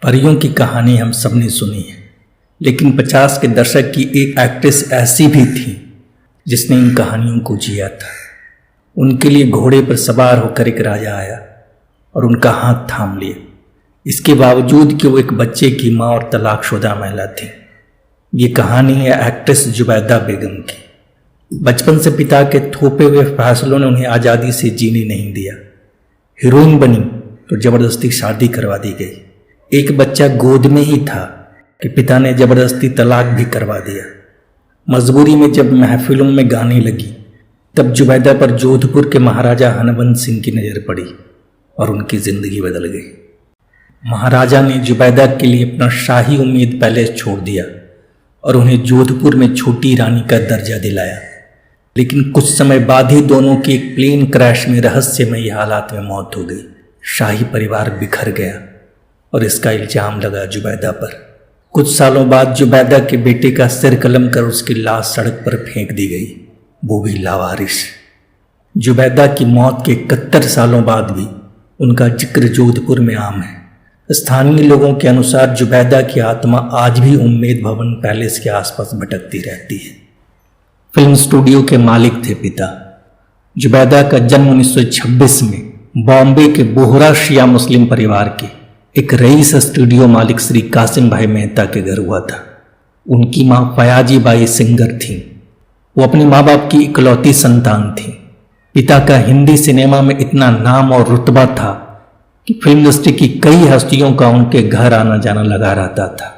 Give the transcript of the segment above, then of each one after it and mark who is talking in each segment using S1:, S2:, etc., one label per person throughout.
S1: परियों की कहानी हम सबने सुनी है, लेकिन 50 के दशक की एक एक्ट्रेस ऐसी भी थी जिसने इन कहानियों को जिया था। उनके लिए घोड़े पर सवार होकर एक राजा आया और उनका हाथ थाम लिया, इसके बावजूद कि वो एक बच्चे की माँ और तलाकशुदा महिला थी। ये कहानी है एक्ट्रेस जुबैदा बेगम की। बचपन से पिता के थोपे हुए फैसलों ने उन्हें आज़ादी से जीने नहीं दिया। हीरोइन बनी तो जबरदस्ती शादी करवा दी गई। एक बच्चा गोद में ही था कि पिता ने जबरदस्ती तलाक भी करवा दिया। मजबूरी में जब महफिलों में गाने लगी तब जुबैदा पर जोधपुर के महाराजा हनवंत सिंह की नज़र पड़ी और उनकी जिंदगी बदल गई। महाराजा ने जुबैदा के लिए अपना शाही उम्मीद पैलेस छोड़ दिया और उन्हें जोधपुर में छोटी रानी का दर्जा दिलाया। लेकिन कुछ समय बाद ही दोनों की एक प्लेन क्रैश में रहस्यमयी हालात में मौत हो गई। शाही परिवार बिखर गया और इसका इल्जाम लगा जुबैदा पर। कुछ सालों बाद जुबैदा के बेटे का सिर कलम कर उसकी लाश सड़क पर फेंक दी गई, वो भी लावारिस। जुबैदा की मौत के 71 सालों बाद भी उनका जिक्र जोधपुर में आम है। स्थानीय लोगों के अनुसार जुबैदा की आत्मा आज भी उम्मेद भवन पैलेस के आसपास भटकती रहती है। फिल्म स्टूडियो के मालिक थे पिता। जुबैदा का जन्म 1926 में बॉम्बे के बोहरा शिया मुस्लिम परिवार के एक रईस स्टूडियो मालिक श्री कासिम भाई मेहता के घर हुआ था। उनकी मां फयाजी बाई सिंगर थीं। वो अपने माँ बाप की इकलौती संतान थीं। पिता का हिंदी सिनेमा में इतना नाम और रुतबा था कि फिल्म इंडस्ट्री की कई हस्तियों का उनके घर आना जाना लगा रहता था।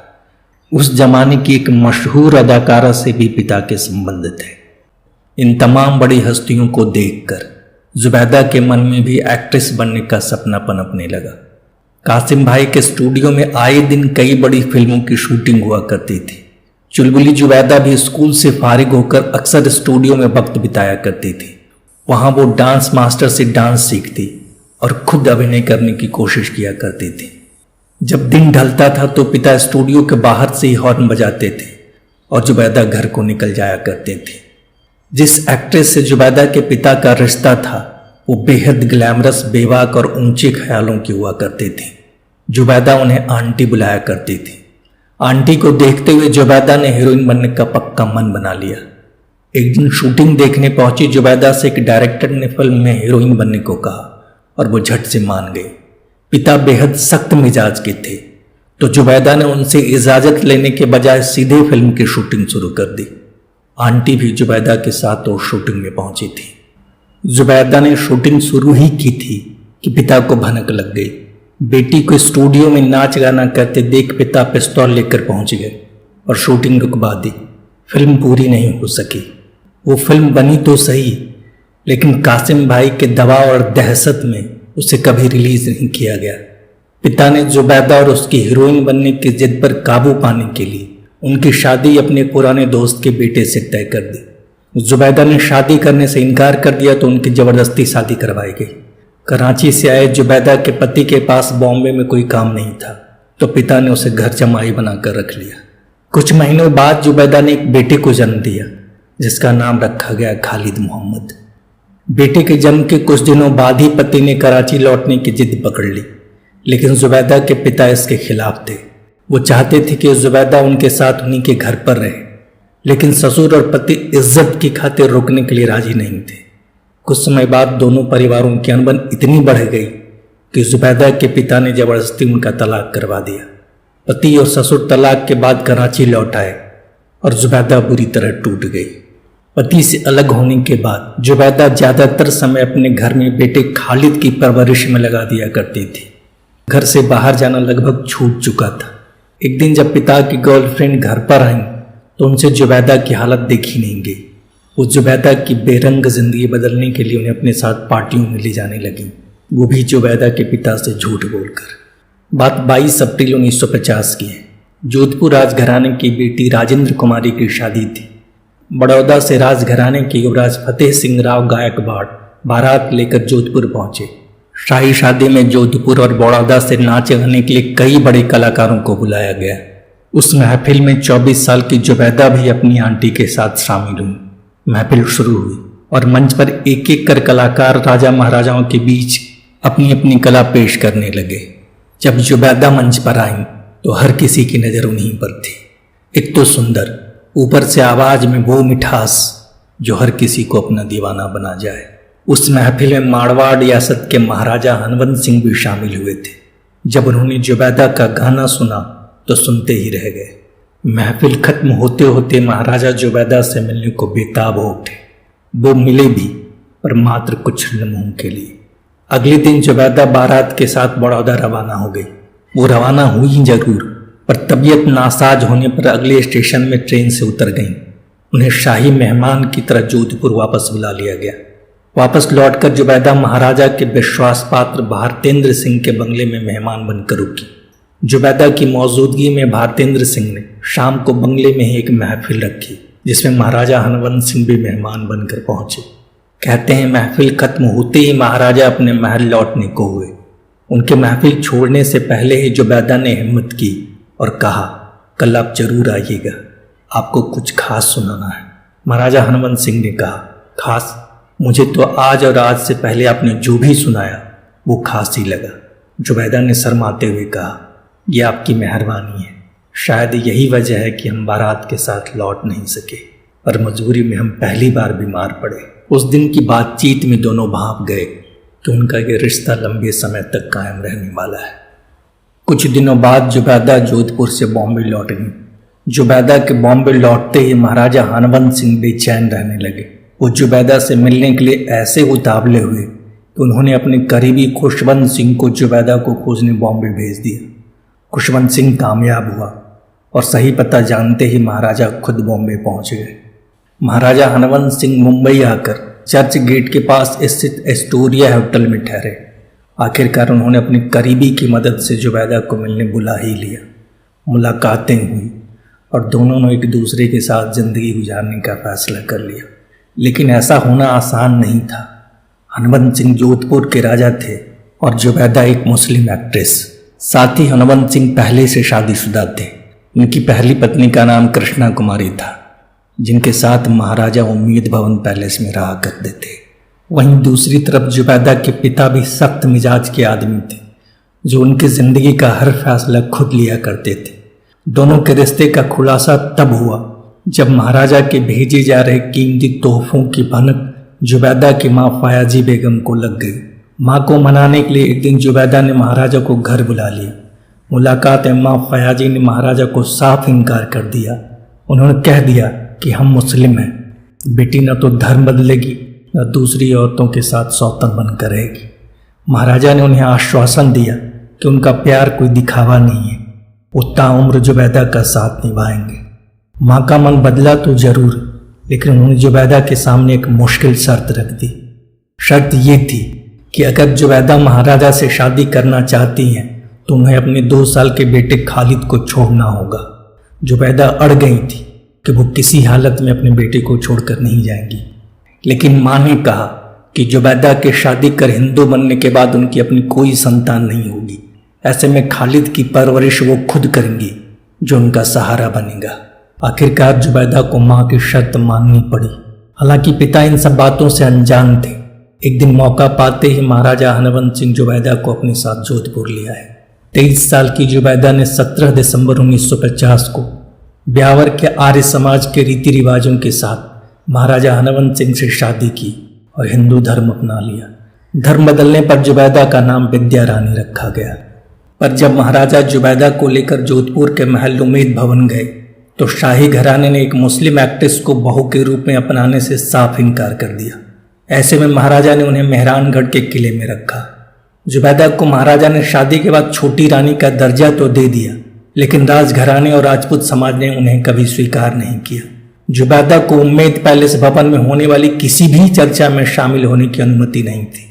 S1: उस जमाने की एक मशहूर अदाकारा से भी पिता के संबंध थे। इन तमाम बड़ी हस्तियों को देखकर जुबैदा के मन में भी एक्ट्रेस बनने का सपना पनपने लगा। कासिम भाई के स्टूडियो में आए दिन कई बड़ी फिल्मों की शूटिंग हुआ करती थी। चुलबुली जुबैदा भी स्कूल से फारिग होकर अक्सर स्टूडियो में वक्त बिताया करती थी। वहां वो डांस मास्टर से डांस सीखती और खुद अभिनय करने की कोशिश किया करती थी। जब दिन ढलता था तो पिता स्टूडियो के बाहर से ही हॉर्न बजाते थे और जुबैदा घर को निकल जाया करते थे। जिस एक्ट्रेस से जुबैदा के पिता का रिश्ता था वो बेहद ग्लैमरस, बेबाक और ऊंचे ख्यालों की हुआ करती थी। जुबैदा उन्हें आंटी बुलाया करती थी। आंटी को देखते हुए जुबैदा ने हीरोइन बनने का पक्का मन बना लिया। एक दिन शूटिंग देखने पहुंची जुबैदा से एक डायरेक्टर ने फिल्म में हीरोइन बनने को कहा और वो झट से मान गई। पिता बेहद सख्त मिजाज के थे तो जुबैदा ने उनसे इजाजत लेने के बजाय सीधे फिल्म की शूटिंग शुरू कर दी। आंटी भी जुबैदा के साथ और शूटिंग में पहुंची थी। जुबैदा ने शूटिंग शुरू ही की थी कि पिता को भनक लग गई। बेटी को स्टूडियो में नाच गाना करते देख पिता पिस्तौल लेकर पहुंच गए और शूटिंग रुकवा दी। फिल्म पूरी नहीं हो सकी। वो फिल्म बनी तो सही, लेकिन कासिम भाई के दबाव और दहशत में उसे कभी रिलीज नहीं किया गया। पिता ने जुबैदा और उसकी हीरोइन बनने की जिद पर काबू पाने के लिए उनकी शादी अपने पुराने दोस्त के बेटे से तय कर दी। जुबैदा ने शादी करने से इनकार कर दिया तो उनकी जबरदस्ती शादी करवाई गई। कराची से आए जुबैदा के पति के पास बॉम्बे में कोई काम नहीं था तो पिता ने उसे घर जमाई बनाकर रख लिया। कुछ महीनों बाद जुबैदा ने एक बेटे को जन्म दिया जिसका नाम रखा गया खालिद मोहम्मद। बेटे के जन्म के कुछ दिनों बाद ही पति ने कराची लौटने की जिद पकड़ ली, लेकिन जुबैदा के पिता इसके खिलाफ थे। वो चाहते थे कि जुबैदा उनके साथ उन्हीं के घर पर रहे, लेकिन ससुर और पति इज्जत की खातिर रुकने के लिए राजी नहीं थे। कुछ समय बाद दोनों परिवारों की अनबन इतनी बढ़ गई कि जुबैदा के पिता ने जबरदस्ती उनका तलाक करवा दिया। पति और ससुर तलाक के बाद कराची लौट आए और जुबैदा बुरी तरह टूट गई। पति से अलग होने के बाद जुबैदा ज्यादातर समय अपने घर में बेटे खालिद की परवरिश में लगा दिया करती थी। घर से बाहर जाना लगभग छूट चुका था। एक दिन जब पिता की गर्लफ्रेंड घर पर आई तो उनसे जुबैदा की हालत देखी नहीं गई। वो जुबैदा की बेरंग जिंदगी बदलने के लिए उन्हें अपने साथ पार्टियों में ले जाने लगी, वो भी जुबैदा के पिता से झूठ बोलकर। बात 22 अप्रैल 1950 की है। जोधपुर राजघराने की बेटी राजेंद्र कुमारी की शादी थी। बड़ौदा से राजघराने के युवराज फतेह सिंह राव गायकवाड़ बारात लेकर जोधपुर पहुंचे। शाही शादी में जोधपुर और बड़ौदा से नाच गाने के लिए कई बड़े कलाकारों को बुलाया गया। उस महफिल में 24 साल की जुबैदा भी अपनी आंटी के साथ शामिल हुई। महफिल शुरू हुई और मंच पर एक एक कर कलाकार राजा महाराजाओं के बीच अपनी अपनी कला पेश करने लगे। जब जुबैदा मंच पर आईं तो हर किसी की नज़र उन्हीं पर थी। एक तो सुंदर, ऊपर से आवाज में वो मिठास जो हर किसी को अपना दीवाना बना जाए। उस महफिल में मारवाड़ रियासत के महाराजा हनवंत सिंह भी शामिल हुए थे। जब उन्होंने जुबैदा का गाना सुना तो सुनते ही रह गए। महफिल खत्म होते होते महाराजा जुबैदा से मिलने को बेताब हो उठे। वो मिले भी, पर मात्र कुछ लम्हों के लिए। अगले दिन जुबैदा बारात के साथ बड़ौदा रवाना हो गई। वो रवाना हुई जरूर, पर तबीयत नासाज होने पर अगले स्टेशन में ट्रेन से उतर गईं। उन्हें शाही मेहमान की तरह जोधपुर वापस बुला लिया गया। वापस लौटकर जुबैदा महाराजा के विश्वास पात्र भारतेंद्र सिंह के बंगले में मेहमान बनकर रुकी। जुबैदा की मौजूदगी में भारतेंद्र सिंह ने शाम को बंगले में ही एक महफिल रखी, जिसमें महाराजा हनवंत सिंह भी मेहमान बनकर पहुंचे। कहते हैं महफिल खत्म होते ही महाराजा अपने महल लौटने को हुए। उनके महफिल छोड़ने से पहले ही जुबैदा ने हिम्मत की और कहा, कल आप जरूर आइएगा, आपको कुछ खास सुनाना है। महाराजा हनवंत सिंह ने कहा, खास? मुझे तो आज और आज से पहले आपने जो भी सुनाया वो खास ही लगा। जुबैदा ने शर्माते हुए कहा, यह आपकी मेहरबानी है। शायद यही वजह है कि हम बारात के साथ लौट नहीं सके, पर मजबूरी में हम पहली बार बीमार पड़े। उस दिन की बातचीत में दोनों भाप गए कि उनका ये रिश्ता लंबे समय तक कायम रहने वाला है। कुछ दिनों बाद जुबैदा जोधपुर से बॉम्बे लौट गई। जुबैदा के बॉम्बे लौटते ही महाराजा हनवंत सिंह बेचैन रहने लगे। वो जुबैदा से मिलने के लिए ऐसे उतावले हुए कि उन्होंने अपने करीबी खुशवंत सिंह को जुबैदा को खोजने बॉम्बे भेज दिया। खुशवंत सिंह कामयाब हुआ और सही पता जानते ही महाराजा खुद बॉम्बे पहुंच गए। महाराजा हनवंत सिंह मुंबई आकर चर्च गेट के पास स्थित एस्टोरिया होटल में ठहरे। आखिरकार उन्होंने अपने करीबी की मदद से जुबैदा को मिलने बुला ही लिया। मुलाकातें हुई और दोनों ने एक दूसरे के साथ जिंदगी गुजारने का फैसला कर लिया। लेकिन ऐसा होना आसान नहीं था। हनवंत सिंह जोधपुर के राजा थे और जुबैदा एक मुस्लिम एक्ट्रेस। साथ ही हनवंत सिंह पहले से शादीशुदा थे। उनकी पहली पत्नी का नाम कृष्णा कुमारी था, जिनके साथ महाराजा उम्मीद भवन पैलेस में रहा करते थे। वहीं दूसरी तरफ जुबैदा के पिता भी सख्त मिजाज के आदमी थे, जो उनकी जिंदगी का हर फैसला खुद लिया करते थे। दोनों के रिश्ते का खुलासा तब हुआ जब महाराजा के भेजे जा रहे कीमती तोहफों की भनक जुबैदा की माँ फयाजी बेगम को लग गई। माँ को मनाने के लिए एक दिन जुबैदा ने महाराजा को घर बुला लिया। मुलाकात में माँ फयाजी ने महाराजा को साफ इनकार कर दिया। उन्होंने कह दिया कि हम मुस्लिम हैं, बेटी न तो धर्म बदलेगी न दूसरी औरतों के साथ सौतन बनकर रहेगी। महाराजा ने उन्हें आश्वासन दिया कि उनका प्यार कोई दिखावा नहीं है, वो ताउम्र जुबैदा का साथ निभाएंगे। माँ का मन बदला तो जरूर, लेकिन उन्होंने जुबैदा के सामने एक मुश्किल शर्त रख दी। शर्त ये थी कि अगर जुबैदा महाराजा से शादी करना चाहती हैं तो उन्हें अपने 2 साल के बेटे खालिद को छोड़ना होगा। जुबैदा अड़ गई थी कि वो किसी हालत में अपने बेटे को छोड़कर नहीं जाएंगी। लेकिन माँ ने कहा कि जुबैदा के शादी कर हिंदू बनने के बाद उनकी अपनी कोई संतान नहीं होगी। ऐसे में खालिद की परवरिश वो खुद करेंगी, जो उनका सहारा बनेगा। आखिरकार जुबैदा को माँ की शर्त माननी पड़ी। हालांकि पिता इन सब बातों से अनजान थे। एक दिन मौका पाते ही महाराजा हनवंत सिंह जुबैदा को अपने साथ जोधपुर ले आए। 23 साल की जुबैदा ने 17 दिसंबर 1950 को ब्यावर के आर्य समाज के रीति रिवाजों के साथ महाराजा हनवंत सिंह से शादी की और हिंदू धर्म अपना लिया। धर्म बदलने पर जुबैदा का नाम विद्या रानी रखा गया। पर जब महाराजा जुबैदा को लेकर जोधपुर के महल उम्मीद भवन गए तो शाही घराने ने एक मुस्लिम एक्ट्रेस को बहू के रूप में अपनाने से साफ इनकार कर दिया। ऐसे में महाराजा ने उन्हें मेहरानगढ़ के किले में रखा। जुबैदा को महाराजा ने शादी के बाद छोटी रानी का दर्जा तो दे दिया, लेकिन राजघराने और राजपूत समाज ने उन्हें कभी स्वीकार नहीं किया। जुबैदा को उम्मेद पैलेस भवन में होने वाली किसी भी चर्चा में शामिल होने की अनुमति नहीं थी।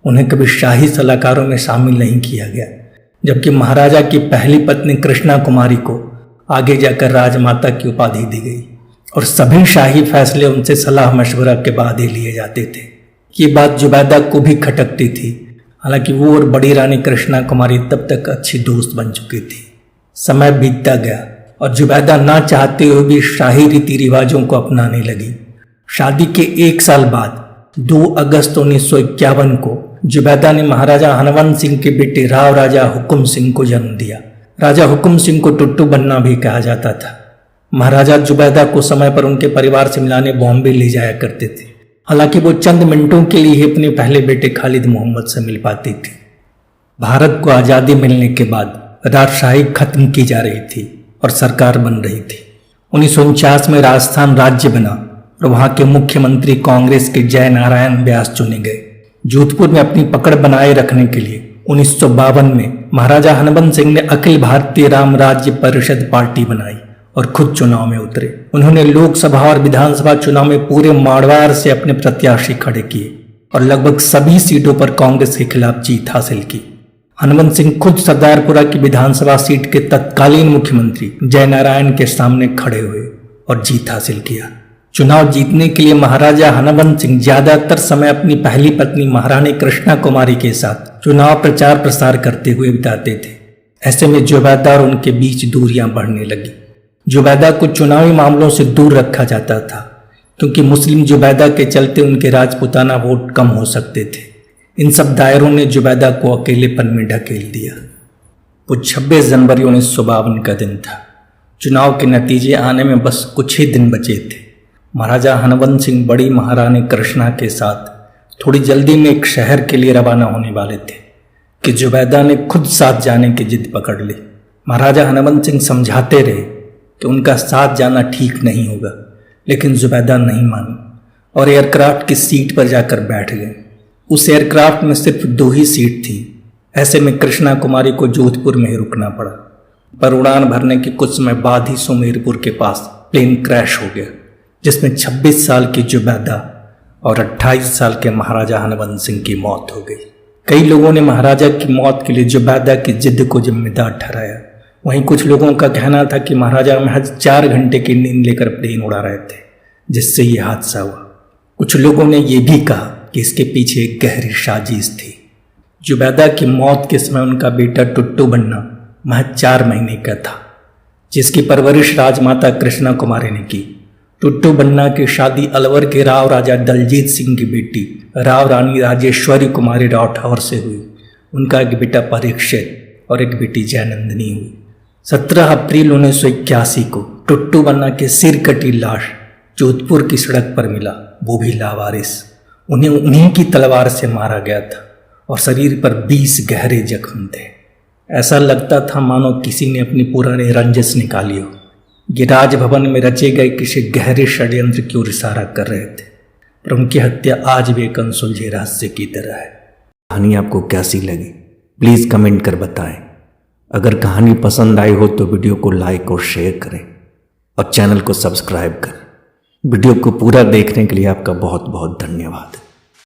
S1: उन्हें कभी शाही सलाहकारों में शामिल नहीं किया गया, जबकि महाराजा की पहली पत्नी कृष्णा कुमारी को आगे जाकर राजमाता की उपाधि दी गई और सभी शाही फैसले उनसे सलाह मशवरा के बाद ही लिए जाते थे। ये बात जुबैदा को भी खटकती थी। हालांकि वो और बड़ी रानी कृष्णा कुमारी तब तक अच्छी दोस्त बन चुकी थी। समय बीतता गया और जुबैदा ना चाहते हुए भी शाही रीति रिवाजों को अपनाने लगी। शादी के 1 साल बाद 2 अगस्त 1951 को जुबैदा ने महाराजा हनवंत सिंह के बेटे राव राजा हुकुम सिंह को जन्म दिया। राजा हुकुम सिंह को टुट्टू बन्ना भी कहा जाता था। महाराजा जुबैदा को समय पर उनके परिवार से मिलाने बॉम्बे ले जाया करते थे। हालांकि वो चंद मिनटों के लिए ही अपने पहले बेटे खालिद मोहम्मद से मिल पाती थी। भारत को आज़ादी मिलने के बाद राजशाही खत्म की जा रही थी और सरकार बन रही थी। 1949 में राजस्थान राज्य बना और वहां के मुख्यमंत्री कांग्रेस के जय नारायण व्यास चुने गए। जोधपुर में अपनी पकड़ बनाए रखने के लिए 1952 में महाराजा हनवंत सिंह ने अखिल भारतीय राम राज्य परिषद पार्टी बनाई और खुद चुनाव में उतरे। उन्होंने लोकसभा और विधानसभा चुनाव में पूरे मारवाड़ से अपने प्रत्याशी खड़े किए और लगभग सभी सीटों पर कांग्रेस के खिलाफ जीत हासिल की। हनवंत सिंह खुद सरदारपुरा की विधानसभा सीट के तत्कालीन मुख्यमंत्री जय नारायण के सामने खड़े हुए और जीत हासिल किया। चुनाव जीतने के लिए महाराजा हनवंत सिंह ज्यादातर समय अपनी पहली पत्नी महारानी कृष्णा कुमारी के साथ चुनाव प्रचार प्रसार करते हुए बिताते थे। ऐसे में जुबैदा और उनके बीच दूरियां बढ़ने लगी। जुबैदा को चुनावी मामलों से दूर रखा जाता था क्योंकि मुस्लिम जुबैदा के चलते उनके राजपूताना वोट कम हो सकते थे। इन सब दायरों ने जुबैदा को अकेलेपन में ढकेल दिया। वो 26 जनवरी 1952 का दिन था। चुनाव के नतीजे आने में बस कुछ ही दिन बचे थे। महाराजा हनवंत सिंह बड़ी महारानी कृष्णा के साथ थोड़ी जल्दी में एक शहर के लिए रवाना होने वाले थे कि जुबैदा ने खुद साथ जाने की जिद पकड़ ली। महाराजा हनवंत सिंह समझाते रहे कि उनका साथ जाना ठीक नहीं होगा, लेकिन जुबैदा नहीं मानी और एयरक्राफ्ट की सीट पर जाकर बैठ गए। उस एयरक्राफ्ट में सिर्फ 2 ही सीट थी। ऐसे में कृष्णा कुमारी को जोधपुर में ही रुकना पड़ा। पर उड़ान भरने के कुछ समय बाद ही सुमेरपुर के पास प्लेन क्रैश हो गया, जिसमें 26 साल की जुबैदा और 28 साल के महाराजा हनवंत सिंह की मौत हो गई। कई लोगों ने महाराजा की मौत के लिए जुबैदा की जिद को जिम्मेदार ठहराया। वहीं कुछ लोगों का कहना था कि महाराजा महज 4 घंटे की नींद लेकर प्लेन उड़ा रहे थे, जिससे यह हादसा हुआ। कुछ लोगों ने यह भी कहा कि इसके पीछे एक गहरी साजिश थी। जुबैदा की मौत के समय उनका बेटा टुट्टू बन्ना महज 4 महीने का था, जिसकी परवरिश राजमाता कृष्णा कुमारी ने की। टुट्टू बन्ना की शादी अलवर के राव राजा दलजीत सिंह की बेटी राव रानी राजेश्वरी कुमारी राठौर से हुई। उनका एक बेटा परीक्षित और एक बेटी जयनंदिनी हुई। 17 अप्रैल 1981 को टुट्टू बन्ना के सिर कटी लाश जोधपुर की सड़क पर मिला, वो भी लावारिस। उन्हें उन्हीं की तलवार से मारा गया था और शरीर पर 20 गहरे जख्म थे। ऐसा लगता था मानो किसी ने अपनी पुरानी रंजिश निकाली हो। ये राजभवन में रचे गए किसी गहरे षड्यंत्र की ओर इशारा कर रहे थे, पर उनकी हत्या आज भी एक अनसुलझे रहस्य की तरह है। कहानी आपको कैसी लगी प्लीज़ कमेंट कर बताएं। अगर कहानी पसंद आई हो तो वीडियो को लाइक और शेयर करें और चैनल को सब्सक्राइब करें। वीडियो को पूरा देखने के लिए आपका बहुत बहुत धन्यवाद।